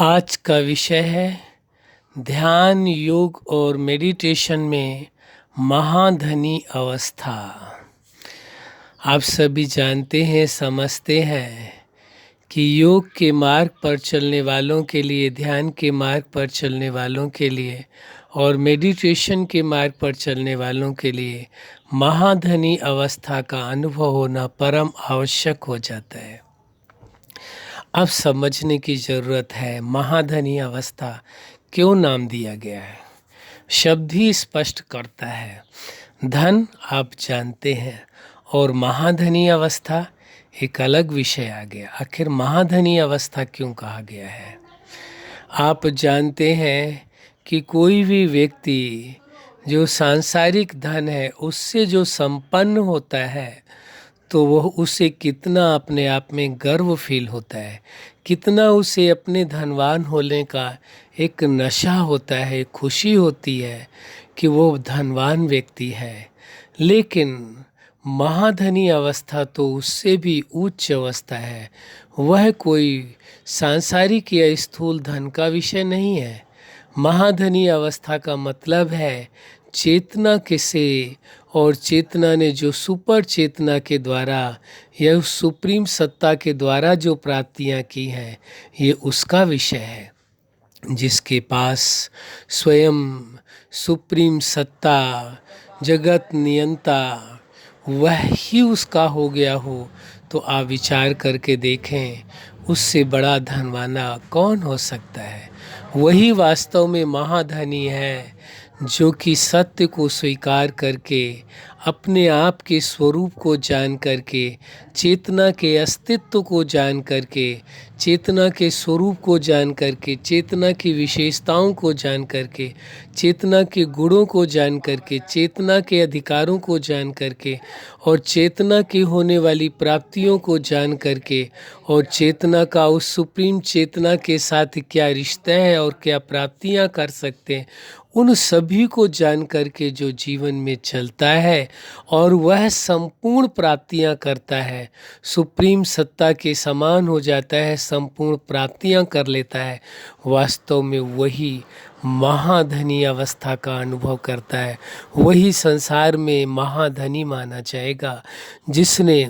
आज का विषय है ध्यान, योग और मेडिटेशन में महाधनी अवस्था। आप सभी जानते हैं, समझते हैं कि योग के मार्ग पर चलने वालों के लिए, ध्यान के मार्ग पर चलने वालों के लिए और मेडिटेशन के मार्ग पर चलने वालों के लिए महाधनी अवस्था का अनुभव होना परम आवश्यक हो जाता है। अब समझने की ज़रूरत है महाधनी अवस्था क्यों नाम दिया गया है। शब्द ही स्पष्ट करता है। धन आप जानते हैं और महाधनी अवस्था एक अलग विषय आ गया। आखिर महाधनी अवस्था क्यों कहा गया है? आप जानते हैं कि कोई भी व्यक्ति जो सांसारिक धन है उससे जो संपन्न होता है तो वह उसे कितना अपने आप में गर्व फील होता है, कितना उसे अपने धनवान होने का एक नशा होता है, खुशी होती है कि वो धनवान व्यक्ति है। लेकिन महाधनी अवस्था तो उससे भी उच्च अवस्था है। वह कोई सांसारिक या स्थूल धन का विषय नहीं है। महाधनी अवस्था का मतलब है चेतना के से और चेतना ने जो सुपर चेतना के द्वारा या सुप्रीम सत्ता के द्वारा जो प्राप्तियां की हैं, ये उसका विषय है। जिसके पास स्वयं सुप्रीम सत्ता, जगत नियंता वह ही उसका हो गया हो, तो आप विचार करके देखें उससे बड़ा धनवाना कौन हो सकता है। वही वास्तव में महाधनी है, जो कि सत्य को स्वीकार करके, अपने आप के स्वरूप को जान करके, चेतना के अस्तित्व को जान करके, चेतना के स्वरूप को जान करके, चेतना की विशेषताओं को जान करके, चेतना के गुणों को जान करके, चेतना के अधिकारों को जान करके और चेतना की होने वाली प्राप्तियों को जान करके और चेतना का उस सुप्रीम चेतना के साथ क्या रिश्ता है और क्या प्राप्तियां कर सकते हैं, उन सभी को जान करके जो जीवन में चलता है और वह संपूर्ण प्राप्तियां करता है, सुप्रीम सत्ता के समान हो जाता है, संपूर्ण प्राप्तियां कर लेता है, वास्तव में वही महाधनी अवस्था का अनुभव करता है। वही संसार में महाधनी माना जाएगा, जिसने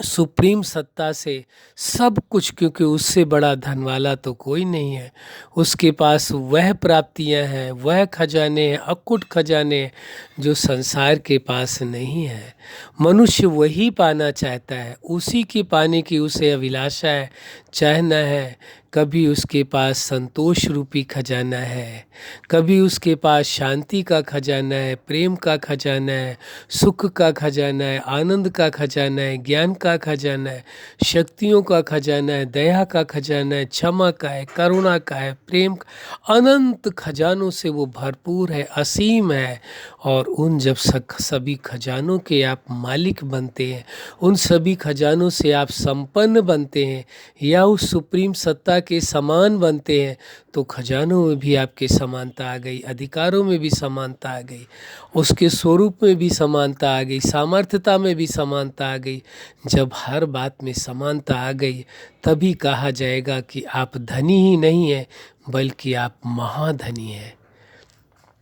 सुप्रीम सत्ता से सब कुछ, क्योंकि उससे बड़ा धन वाला तो कोई नहीं है, उसके पास वह प्राप्तियां हैं, वह खजाने हैं, अकुट खजाने हैं जो संसार के पास नहीं है। मनुष्य वही पाना चाहता है, उसी के पाने की उसे अभिलाषा है, चाहना है। कभी उसके पास संतोष रूपी खजाना है, कभी उसके पास शांति का खजाना है, प्रेम का खजाना है, सुख का खजाना है, आनंद का खजाना है, ज्ञान का खजाना है, शक्तियों का खजाना है, दया का खजाना है, क्षमा का है, करुणा का है, प्रेम का, अनंत खजानों से वो भरपूर है, असीम है। और उन जब सभी खजानों के आप मालिक बनते हैं, उन सभी खजानों से आप संपन्न बनते हैं या उस सुप्रीम सत्ता के समान बनते हैं, तो खजानों में भी आपके समानता आ गई, अधिकारों में भी समानता आ गई, उसके स्वरूप में भी समानता आ गई, सामर्थ्यता में भी समानता आ गई। जब हर बात में समानता आ गई, तभी कहा जाएगा कि आप धनी ही नहीं हैं, बल्कि आप महाधनी हैं।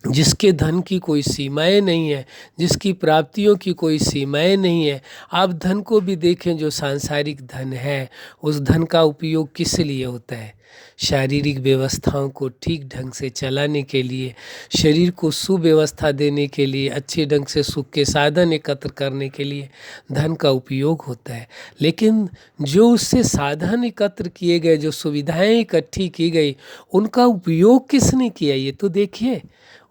जिसके धन की कोई सीमाएं नहीं है, जिसकी प्राप्तियों की कोई सीमाएं नहीं है। आप धन को भी देखें, जो सांसारिक धन है, उस धन का उपयोग किस लिए होता है? शारीरिक व्यवस्थाओं को ठीक ढंग से चलाने के लिए, शरीर को सुव्यवस्था देने के लिए, अच्छे ढंग से सुख के साधन एकत्र करने के लिए धन का उपयोग होता है। लेकिन जो उससे साधन एकत्र किए गए, जो सुविधाएं इकट्ठी की गई, उनका उपयोग किसने किया, ये तो देखिए।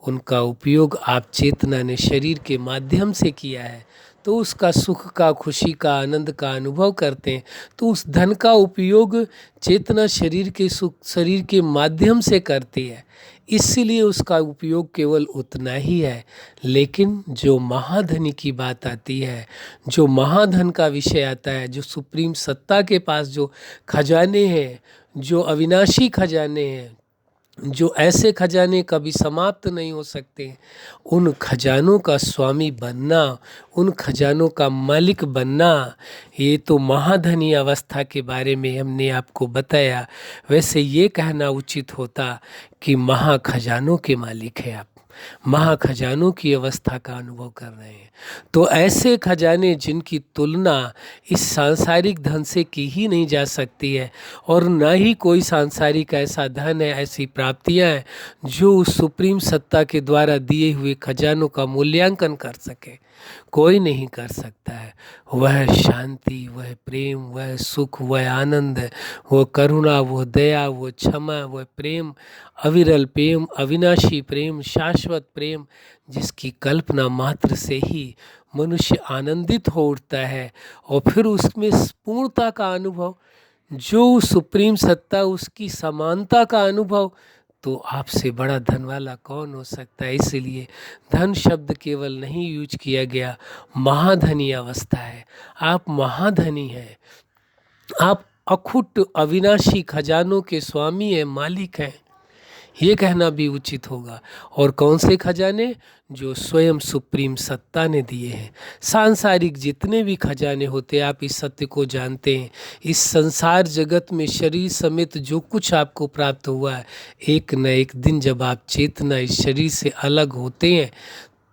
उनका उपयोग आप चेतना ने शरीर के माध्यम से किया है, तो उसका सुख का, खुशी का, आनंद का अनुभव करते हैं। तो उस धन का उपयोग चेतना शरीर के सुख, शरीर के माध्यम से करती है, इसलिए उसका उपयोग केवल उतना ही है। लेकिन जो महाधनी की बात आती है, जो महाधन का विषय आता है, जो सुप्रीम सत्ता के पास जो खजाने हैं, जो अविनाशी खजाने हैं, जो ऐसे खजाने कभी समाप्त नहीं हो सकते, उन खजानों का स्वामी बनना, उन खजानों का मालिक बनना, ये तो महाधनी अवस्था के बारे में हमने आपको बताया। वैसे ये कहना उचित होता कि महाखजानों के मालिक हैं आप, महाखजानों की अवस्था का अनुभव कर रहे हैं। तो ऐसे खजाने जिनकी तुलना इस सांसारिक धन से की ही नहीं जा सकती है, और ना ही कोई सांसारिक ऐसा धन है, ऐसी प्राप्तियां हैं जो उस सुप्रीम सत्ता के द्वारा दिए हुए खजानों का मूल्यांकन कर सके। कोई नहीं कर सकता है। वह शांति, वह प्रेम, वह सुख, वह आनंद, वह करुणा, वह दया, वह क्षमा, वह प्रेम, अविरल प्रेम, अविनाशी प्रेम, शाश्वत प्रेम, जिसकी कल्पना मात्र से ही मनुष्य आनंदित हो उठता है, और फिर उसमें पूर्णता का अनुभव, जो सुप्रीम सत्ता, उसकी समानता का अनुभव, तो आपसे बड़ा धन वाला कौन हो सकता है। इसलिए धन शब्द केवल नहीं यूज किया गया, महाधनी अवस्था है। आप महाधनी हैं, आप अखुट अविनाशी खजानों के स्वामी हैं, मालिक हैं, ये कहना भी उचित होगा। और कौन से खजाने? जो स्वयं सुप्रीम सत्ता ने दिए हैं। सांसारिक जितने भी खजाने होते हैं, आप इस सत्य को जानते हैं, इस संसार जगत में शरीर समेत जो कुछ आपको प्राप्त हुआ है, एक न एक दिन जब आप चेतना इस शरीर से अलग होते हैं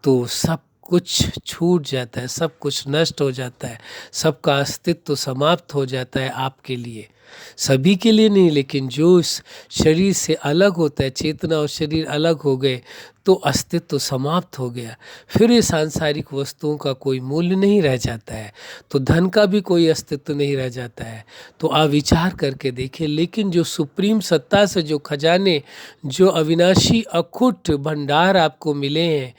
तो सब कुछ छूट जाता है, सब कुछ नष्ट हो जाता है, सबका अस्तित्व समाप्त हो जाता है आपके लिए। सभी के लिए नहीं, लेकिन जो इस शरीर से अलग होता है, चेतना और शरीर अलग हो गए तो अस्तित्व समाप्त हो गया। फिर ये सांसारिक वस्तुओं का कोई मूल्य नहीं रह जाता है, तो धन का भी कोई अस्तित्व नहीं रह जाता है। तो आप विचार करके देखें। लेकिन जो सुप्रीम सत्ता से जो खजाने, जो अविनाशी अखुट भंडार आपको मिले हैं,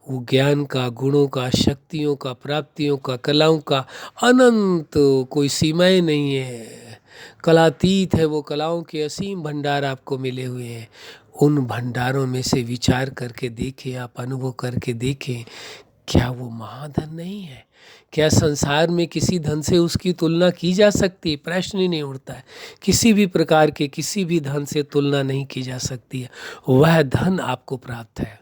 वो ज्ञान का, गुणों का, शक्तियों का, प्राप्तियों का, कलाओं का अनंत कोई सीमाएं नहीं है, कलातीत है। वो कलाओं के असीम भंडार आपको मिले हुए हैं। उन भंडारों में से विचार करके देखें, आप अनुभव करके देखें, क्या वो महाधन नहीं है? क्या संसार में किसी धन से उसकी तुलना की जा सकती है? प्रश्न ही नहीं उठता है। किसी भी प्रकार के किसी भी धन से तुलना नहीं की जा सकती है। वह धन आपको प्राप्त है,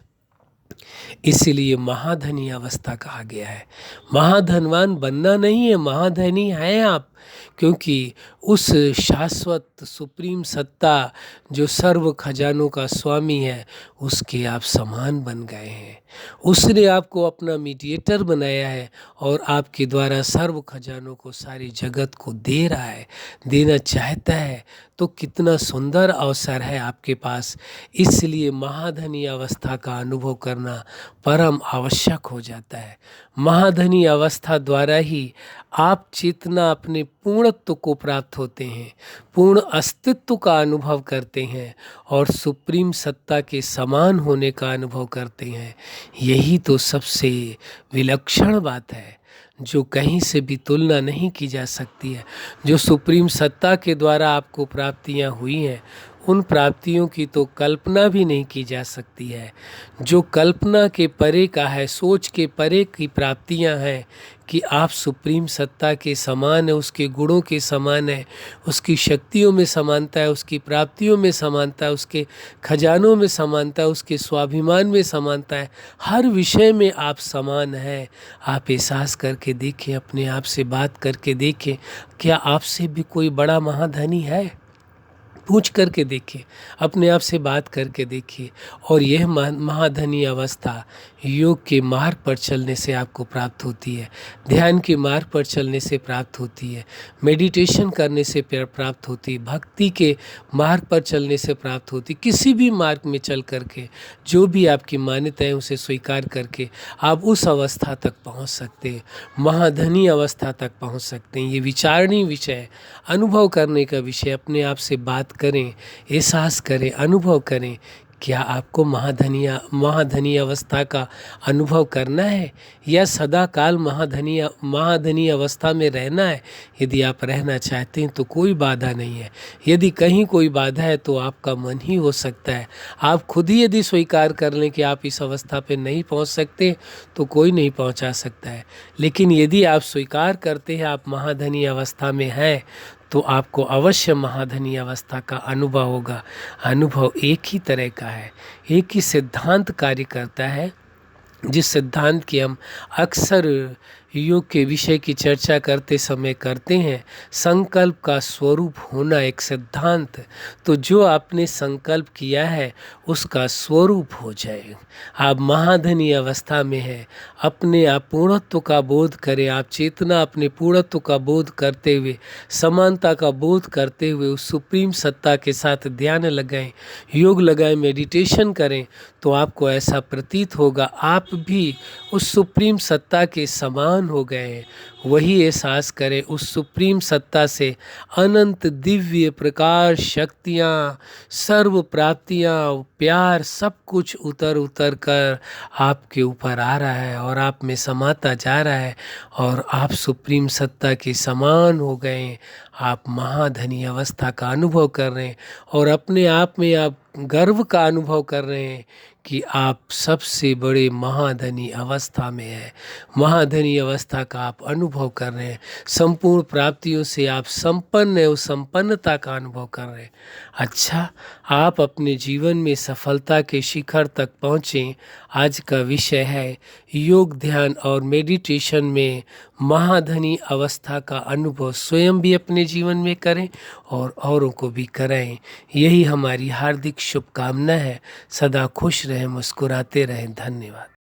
इसीलिए महाधनी अवस्था कहा गया है। महाधनवान बनना नहीं है, महाधनी है आप, क्योंकि उस शाश्वत सुप्रीम सत्ता जो सर्व खजानों का स्वामी है, उसके आप समान बन गए हैं। उसने आपको अपना मीडिएटर बनाया है और आपके द्वारा सर्व खजानों को, सारी जगत को दे रहा है, देना चाहता है। तो कितना सुंदर अवसर है आपके पास। इसलिए महाधनी अवस्था का अनुभव करना परम आवश्यक हो जाता है। महाधनी अवस्था द्वारा ही आप चेतना अपने पूर्णत्व को प्राप्त होते हैं, पूर्ण अस्तित्व का अनुभव करते हैं और सुप्रीम सत्ता के समान होने का अनुभव करते हैं। यही तो सबसे विलक्षण बात है, जो कहीं से भी तुलना नहीं की जा सकती है। जो सुप्रीम सत्ता के द्वारा आपको प्राप्तियां हुई हैं, उन प्राप्तियों की तो कल्पना भी नहीं की जा सकती है। जो कल्पना के परे का है, सोच के परे की प्राप्तियां हैं कि आप सुप्रीम सत्ता के समान है, उसके गुणों के समान है, उसकी शक्तियों में समानता है, उसकी प्राप्तियों में समानता है, उसके खजानों में समानता है, उसके स्वाभिमान में समानता है। हर विषय में आप समान हैं। आप एहसास करके देखें, अपने आप से बात करके देखें, क्या आपसे भी कोई बड़ा महाधनी है? पूछ करके देखिए, अपने आप से बात करके देखिए। और यह महाधनी अवस्था योग के मार्ग पर चलने से आपको प्राप्त होती है, ध्यान के मार्ग पर चलने से प्राप्त होती है, मेडिटेशन करने से प्राप्त होती है, भक्ति के मार्ग पर चलने से प्राप्त होती है। किसी भी मार्ग में चल करके जो भी आपकी मान्यता है उसे स्वीकार करके आप उस अवस्था तक पहुंच सकते हैं, महाधनी अवस्था तक पहुंच सकते हैं। ये विचारणीय विषय है, अनुभव करने का विषय। अपने आप से बात करें, एहसास करें, अनुभव करें। क्या आपको महाधनी अवस्था का अनुभव करना है या सदा काल महाधनी अवस्था में रहना है? यदि आप रहना चाहते हैं तो कोई बाधा नहीं है। यदि कहीं कोई बाधा है तो आपका मन ही हो सकता है। आप खुद ही यदि स्वीकार कर लें कि आप इस अवस्था पे नहीं पहुंच सकते तो कोई नहीं पहुंचा सकता है। लेकिन यदि आप स्वीकार करते हैं आप महाधनी अवस्था में हैं, तो आपको अवश्य महाधनी अवस्था का अनुभव होगा। अनुभव एक ही तरह का है, एक ही सिद्धांत कार्य करता है, जिस सिद्धांत की हम अक्सर योग के विषय की चर्चा करते समय करते हैं, संकल्प का स्वरूप होना एक सिद्धांत। तो जो आपने संकल्प किया है उसका स्वरूप हो जाए। आप महाधनी अवस्था में हैं, अपने आप पूर्णत्व का बोध करें, आप चेतना अपने पूर्णत्व का बोध करते हुए, समानता का बोध करते हुए उस सुप्रीम सत्ता के साथ ध्यान लगाएं, योग लगाएं, मेडिटेशन करें, तो आपको ऐसा प्रतीत होगा आप भी उस सुप्रीम सत्ता के समान हो गए हैं। वही एहसास करें, उस सुप्रीम सत्ता से अनंत दिव्य प्रकाश, शक्तियाँ, सर्व प्राप्तियाँ, प्यार, सब कुछ उतर उतर कर आपके ऊपर आ रहा है और आप में समाता जा रहा है और आप सुप्रीम सत्ता के समान हो गए हैं। आप महाधनी अवस्था का अनुभव कर रहे हैं और अपने आप में आप गर्व का अनुभव कर रहे हैं कि आप सबसे बड़े महाधनी अवस्था में हैं। महाधनी अवस्था का आप अनुभव कर रहे हैं, संपूर्ण प्राप्तियों से आप संपन्न हैं, उस संपन्नता का अनुभव कर रहे हैं। अच्छा, आप अपने जीवन में सफलता के शिखर तक पहुँचें। आज का विषय है योग, ध्यान और मेडिटेशन में महाधनी अवस्था का अनुभव स्वयं भी अपने जीवन में करें और औरों को भी कराएं। यही हमारी हार्दिक शुभकामना है। सदा खुश रहें, मुस्कुराते रहें। धन्यवाद।